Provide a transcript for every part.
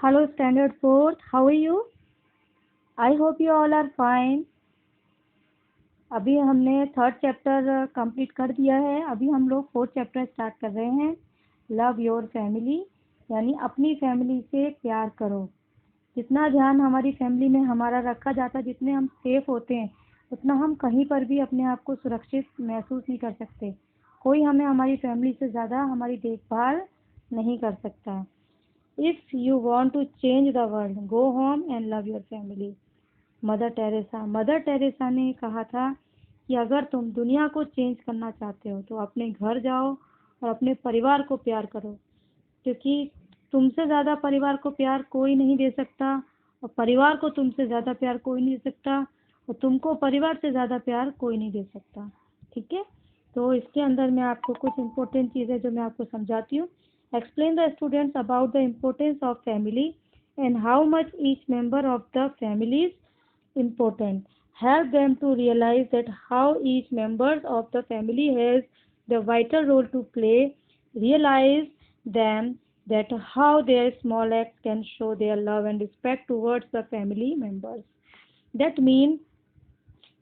Hello, Standard Fourth. How are you? I hope you all are fine. अभी हमने third chapter complete कर दिया है. अभी हम लोग फोर्थ चैप्टर स्टार्ट कर रहे हैं. लव योर फैमिली, यानी अपनी फैमिली से प्यार करो. जितना ध्यान हमारी फैमिली में हमारा रखा जाता है, जितने हम सेफ होते हैं, उतना हम कहीं पर भी अपने आप को सुरक्षित महसूस नहीं कर सकते. कोई हमें हमारी फैमिली से ज़्यादा हमारी देखभाल नहीं कर सकता. If you want to change the world, go home and love your family. Mother Teresa ने कहा था कि अगर तुम दुनिया को चेंज करना चाहते हो तो अपने घर जाओ और अपने परिवार को प्यार करो, क्योंकि तुमसे ज़्यादा परिवार को प्यार कोई नहीं दे सकता, और परिवार को तुमसे ज़्यादा प्यार कोई नहीं दे सकता, और तुमको परिवार से ज़्यादा प्यार कोई नहीं दे सकता. ठीक है, तो इसके अंदर मैं आपको कुछ इम्पोर्टेंट चीज़ें जो मैं आपको समझाती हूँ. Explain the students about the importance of family and how much each member of the family is important. Help them to realize that how each member of the family has the vital role to play. Realize them that how their small acts can show their love and respect towards the family members. That means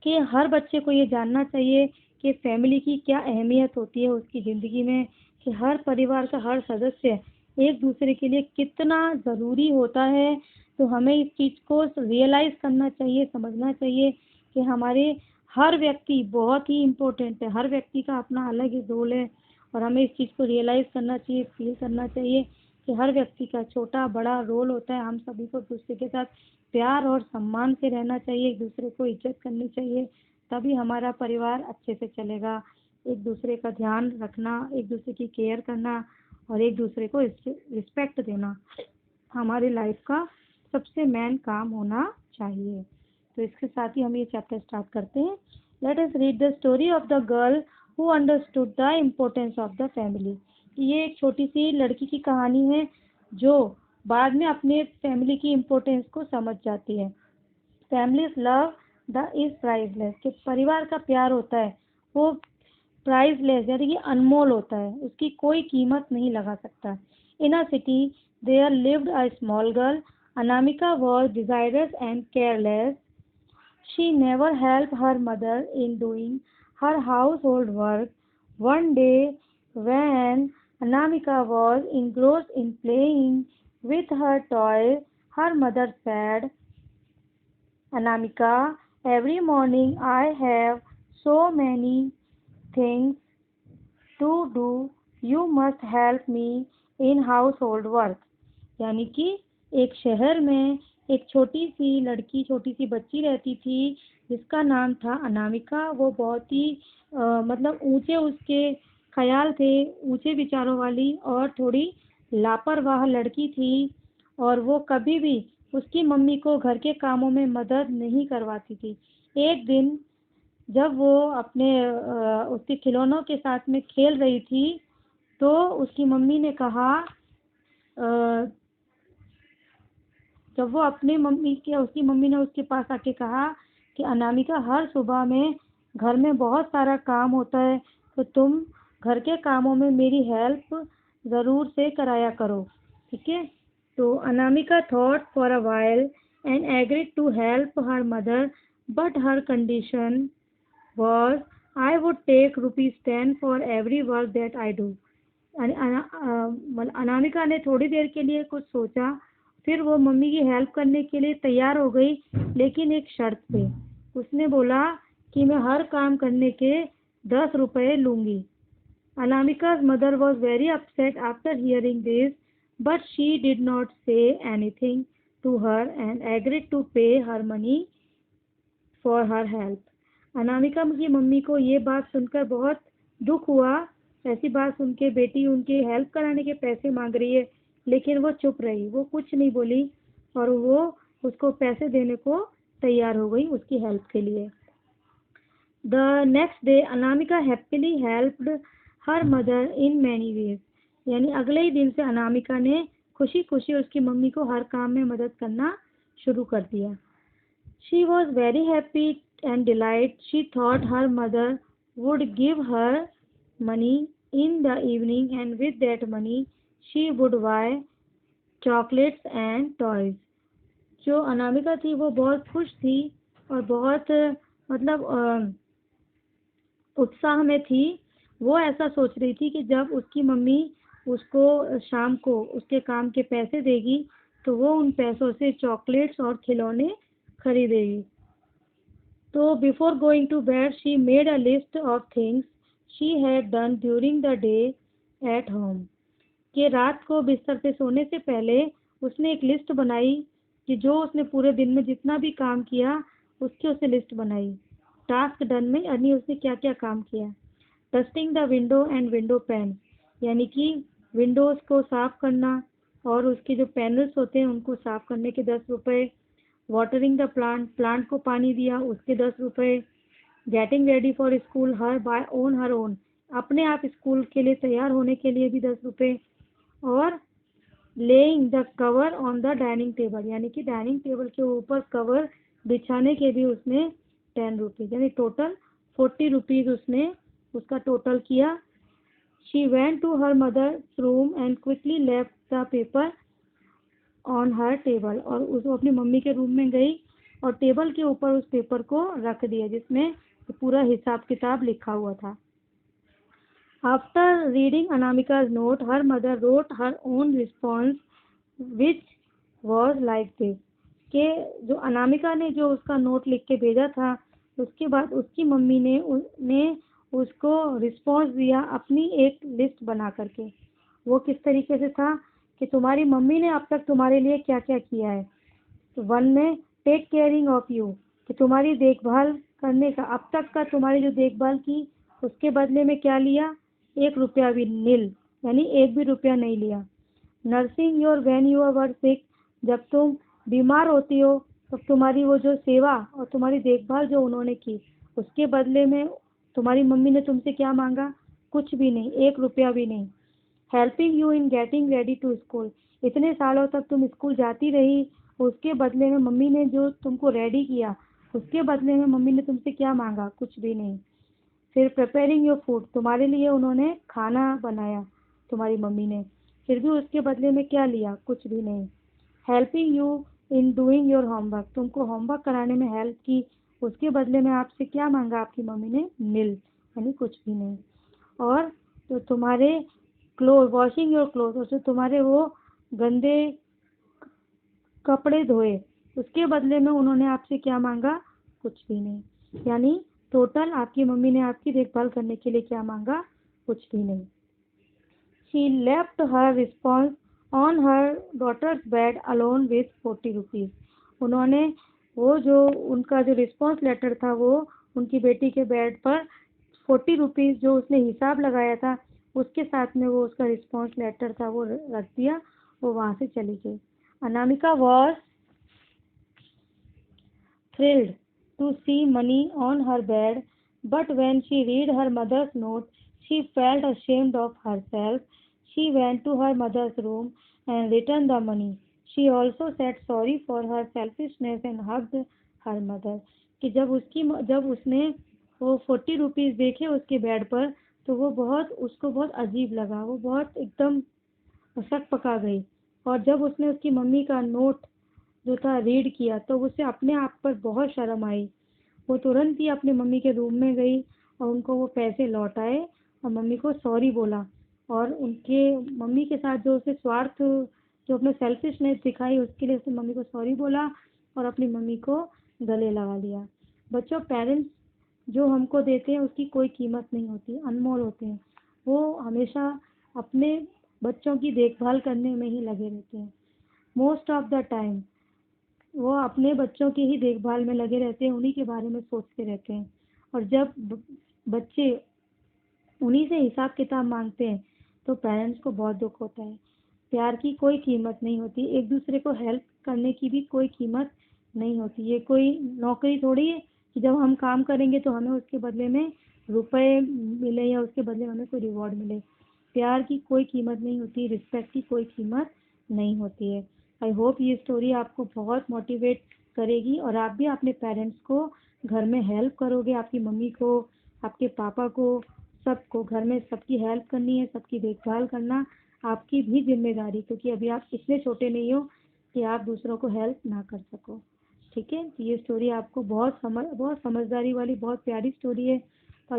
कि हर बच्चे को ये जानना चाहिए कि family की क्या अहमियत होती है उसकी ज़िंदगी में, कि हर परिवार का हर सदस्य एक दूसरे के लिए कितना ज़रूरी होता है. तो हमें इस चीज़ को रियलाइज़ करना चाहिए, समझना चाहिए कि हमारे हर व्यक्ति बहुत ही इम्पोर्टेंट है. हर व्यक्ति का अपना अलग ही रोल है, और हमें इस चीज़ को रियलाइज़ करना चाहिए, फील करना चाहिए कि हर व्यक्ति का छोटा बड़ा रोल होता है. हम सभी को दूसरे के साथ प्यार और सम्मान से रहना चाहिए, एक दूसरे को इज्जत करनी चाहिए, तभी हमारा परिवार अच्छे से चलेगा. एक दूसरे का ध्यान रखना, एक दूसरे की केयर करना और एक दूसरे को रिस्पेक्ट देना हमारी लाइफ का सबसे मेन काम होना चाहिए. तो इसके साथ ही हम ये चैप्टर स्टार्ट करते हैं. Let us read the story of the girl who understood the importance of the family. ये एक छोटी सी लड़की की कहानी है जो बाद में अपने फैमिली की इम्पोर्टेंस को समझ जाती है. Families love the is priceless, कि परिवार का प्यार होता है वो प्राइसलेस यानी कि अनमोल होता है, उसकी कोई कीमत नहीं लगा सकता. In a city there lived a small girl. Anamika was desirous and careless. She never helped her mother in doing her household work. One day, when Anamika was engrossed in playing with her toys, her mother said, Anamika, every morning I have so many things to do. You must help me in household work. यानी कि एक शहर में एक छोटी सी लड़की, छोटी सी बच्ची रहती थी जिसका नाम था अनामिका. वो बहुत ही मतलब ऊंचे उसके ख्याल थे, ऊंचे विचारों वाली और थोड़ी लापरवाह लड़की थी, और वो कभी भी उसकी मम्मी को घर के कामों में मदद नहीं करवाती थी. एक दिन जब वो अपने उसके खिलौनों के साथ में खेल रही थी तो उसकी मम्मी ने कहा, जब वो अपने उसकी मम्मी ने उसके पास आके कहा कि अनामिका, हर सुबह में घर में बहुत सारा काम होता है, तो तुम घर के कामों में मेरी हेल्प ज़रूर से कराया करो. ठीक है, तो Anamika thought for a while and agreed to help her mother, but her condition was I would take ₹10 for every work that I do. Anamika ने थोड़ी देर के लिए कुछ सोचा, फिर वो मम्मी की हेल्प करने के लिए तैयार हो गई, लेकिन एक शर्त पे. उसने बोला कि मैं हर काम करने के 10 रुपए लूँगी. Anamika's mother was very upset after hearing this, but she did not say anything to her and agreed to pay her money for her help. Anamika की मम्मी को ये बात सुनकर बहुत दुख हुआ. ऐसी बात सुन के बेटी उनकी हेल्प कराने के पैसे मांग रही है, लेकिन वो चुप रही, वो कुछ नहीं बोली, और वो उसको पैसे देने को तैयार हो गई उसकी हेल्प के लिए. The next day Anamika happily helped her mother in many ways. यानी अगले ही दिन से अनामिका ने खुशी खुशी उसकी मम्मी को हर काम में मदद करना शुरू कर दिया. She was very happy and delighted. She thought her mother would give her money in the evening, and with that money she would buy chocolates and toys. जो अनामिका थी वो बहुत खुश थी और बहुत मतलब उत्साह में थी। वो ऐसा सोच रही थी कि जब उसकी मम्मी उसको शाम को उसके काम के पैसे देगी तो वो उन पैसों से चॉकलेट्स और खिलौने खरीदेगी। तो before going to bed she made a list of things she had done during the day at home. कि रात को बिस्तर पे सोने से पहले उसने एक लिस्ट बनाई कि जो उसने पूरे दिन में जितना भी काम किया उसकी उसने लिस्ट बनाई। टास्क डन में यानी उसने क्या क्या काम किया। Dusting the window and window pan यानी कि विंडोज को साफ करना और उसके जो पैनल्स होते हैं उनको साफ करने के 10 रुपए। वाटरिंग द प्लांट, प्लांट को पानी दिया उसके 10 रुपए। Getting ready for school her own, अपने आप स्कूल के लिए तैयार होने के लिए भी 10 रुपए। और laying the cover on the dining table यानी कि डाइनिंग टेबल के ऊपर कवर बिछाने के भी उसने 10 रुपीज यानी टोटल 40 रुपीज उसने उसका टोटल किया। She went to her mother's room and quickly left the paper on her table, और उस अपनी मम्मी के रूम में गई और टेबल के ऊपर उस पेपर को रख दिया जिसमें पूरा हिसाब किताब लिखा हुआ था। After reading Anamika's note, her mother wrote her own response, which was like this कि जो अनामिका ने जो उसका नोट लिख के भेजा था उसके बाद उसकी मम्मी ने उसको रिस्पॉन्स दिया अपनी एक लिस्ट बना करके। वो किस तरीके से था कि तुम्हारी मम्मी ने अब तक तुम्हारे लिए क्या क्या किया है। तो 1 में टेक केयरिंग ऑफ यू कि तुम्हारी देखभाल करने का, अब तक का तुम्हारी जो देखभाल की उसके बदले में क्या लिया, 1 रुपया भी नील यानी 1 भी रुपया नहीं लिया। Nursing your when you were sick, जब तुम बीमार होती हो तब तुम्हारी वो जो सेवा और तुम्हारी देखभाल जो उन्होंने की उसके बदले में तुम्हारी मम्मी ने तुमसे क्या मांगा, कुछ भी नहीं, 1 रुपया भी नहीं। Helping you in getting ready to school, इतने सालों तक तुम स्कूल जाती रही उसके बदले में मम्मी ने जो तुमको रेडी किया उसके बदले में मम्मी ने तुमसे क्या मांगा, कुछ भी नहीं। फिर प्रिपेयरिंग योर फूड, तुम्हारे लिए उन्होंने खाना बनाया तुम्हारी मम्मी ने, फिर भी उसके बदले में क्या लिया, कुछ भी नहीं। Helping you in doing your homework, तुमको होमवर्क कराने में हेल्प की उसके बदले में आपसे क्या मांगा आपकी मम्मी ने, नील यानी कुछ भी नहीं। और तो तुम्हारे क्लोथ, वॉशिंग योर क्लोथ, और जो तुम्हारे वो गंदे कपड़े धोए उसके बदले में उन्होंने आपसे क्या मांगा, कुछ भी नहीं। यानी टोटल आपकी मम्मी ने आपकी देखभाल करने के लिए क्या मांगा, कुछ भी नहीं। She left her response on her daughter's bed alone with 40 rupees, उन्होंने वो जो उनका जो रिस्पॉन्स लेटर था वो उनकी बेटी के बेड पर 40 रुपीज जो उसने हिसाब लगाया था उसके साथ में वो उसका रिस्पॉन्स लेटर था वो रख दिया, वो वहाँ से चली गई। Anamika was thrilled to see money on her bed, but when she read her mother's note, she felt ashamed of herself. She went to her mother's room and returned the money. She also said sorry for her selfishness and hugged her mother. कि जब उसने वो 40 rupees देखे उसके bed पर तो उसको बहुत अजीब लगा, वो बहुत एकदम शक पका गई। और जब उसने उसकी मम्मी का नोट जो था रीड किया तो उसे अपने आप पर बहुत शर्म आई। वो तुरंत ही अपनी मम्मी के रूम में गई और उनको वो पैसे लौटाए और मम्मी को सॉरी बोला। और उनके मम्मी के साथ जो उसे स्वार्थ, जो अपने सेल्फिशनेस दिखाई उसके लिए उसने मम्मी को सॉरी बोला और अपनी मम्मी को गले लगा लिया। बच्चों, पेरेंट्स जो हमको देते हैं उसकी कोई कीमत नहीं होती, अनमोल होते हैं। वो हमेशा अपने बच्चों की देखभाल करने में ही लगे रहते हैं। मोस्ट ऑफ द टाइम वो अपने बच्चों की ही देखभाल में लगे रहते हैं, उन्हीं के बारे में सोचते रहते हैं। और जब बच्चे उन्हीं से हिसाब किताब मांगते हैं तो पेरेंट्स को बहुत दुख होता है। प्यार की कोई कीमत नहीं होती, एक दूसरे को हेल्प करने की भी कोई कीमत नहीं होती। ये कोई नौकरी थोड़ी है कि जब हम काम करेंगे तो हमें उसके बदले में रुपए मिले या उसके बदले में हमें कोई रिवॉर्ड मिले। प्यार की कोई कीमत नहीं होती, रिस्पेक्ट की कोई कीमत नहीं होती है। आई होप ये स्टोरी आपको बहुत मोटिवेट करेगी और आप भी अपने पेरेंट्स को घर में हेल्प करोगे, आपकी मम्मी को, आपके पापा को, सबको घर में सबकी हेल्प करनी है, सबकी देखभाल करना आपकी भी जिम्मेदारी, क्योंकि अभी आप इतने छोटे नहीं हो कि आप दूसरों को हेल्प ना कर सको। ठीक है, तो ये स्टोरी आपको बहुत समझदारी वाली बहुत प्यारी स्टोरी है। तो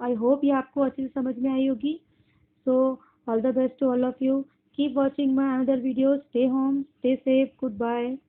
आई होप ये आपको अच्छे से समझ में आई होगी। So all the best to all of you, keep watching my another video, stay home, stay safe, good bye.